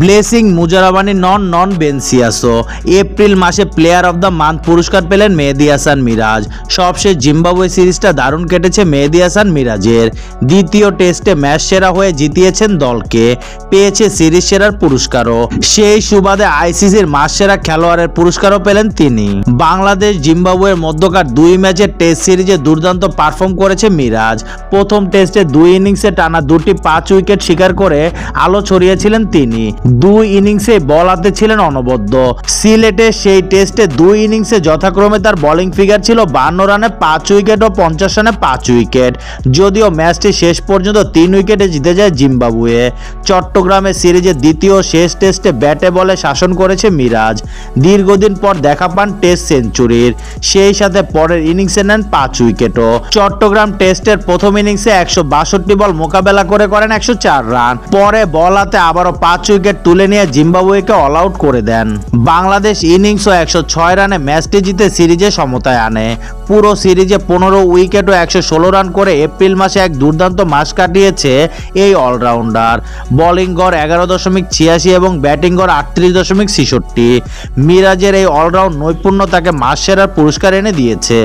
Blessing Muzarabani নন বেনসিয়াসো। April মাসে player of the month পুরস্কার পেলেন মেহেদী হাসান মিরাজ। সবশেষ জিম্বাবুয়ে সিরিজটা দারুণ কেটেছে মেহেদী হাসান মিরাজের। দ্বিতীয় টেস্টে ম্যাচ সেরা হয়ে জিতিয়েছেন দলকে, পেয়েছে সিরিজ সেরার পুরস্কারও। সেই সুবাদে আইসিসির মাস সেরা খেলোয়াড়ের পুরস্কারও পেলেন তিনি। বাংলাদেশ জিম্বাবুয়ের মধ্যকার 2 ম্যাচের টেস্ট সিরিজে দুর্দান্ত পারফর্ম করেছে মিরাজ। প্রথম টেস্টে 2 ইনিংসে টানা 2টি 5 উইকেট শিকার করে আলো ছড়িয়েছিলেন তিনি। 2 ইনিংসে বল হাতে ছিলেন অনবদ্য। সিলেটে সেই টেস্টে 2 ইনিংসে যথাক্রমে তার বোলিং ফিগার ছিল 52 রানে 5 উইকেট ও 50 রানে 5 উইকেট। যদিও ম্যাচটি শেষ পর্যন্ত 3 উইকেটে জিতে যায় জিম্বাবুয়ে। চট্টগ্রামে সিরিজের দ্বিতীয় শেষ টেস্টে ব্যাটে বলে শাসন করেছে মিরাজ। দীর্ঘদিন পর দেখা পান টেস্ট সেঞ্চুরির, সেই সাথে পরের ইনিংসে নেন 5 উইকেটও। চট্টগ্রাম টেস্টের প্রথম ইনিংসে 162 বল মোকাবেলা করে করেন 104 রান। পরে বল হাতে আবারও 5 উইকেট তুলে নিয়ে জিম্বাবুয়েকে অল আউট করে দেন। বাংলাদেশ ইনিংসও 106 রানে ম্যাচটি জিতে সিরিজে সমতায় আনে। পুরো সিরিজে 15 উইকেট ও 116 রান করে এপ্রিল মাসে এক দুর্দান্ত মাস কাটিয়েছে এই অলরাউন্ডার। বোলিং গড় 11.86 এবং ব্যাটিং গড় 38.66। মিরাজের এই অলরাউন্ড নৈপুণ্য তাকে মাস সেরার পুরস্কার এনে দিয়েছে।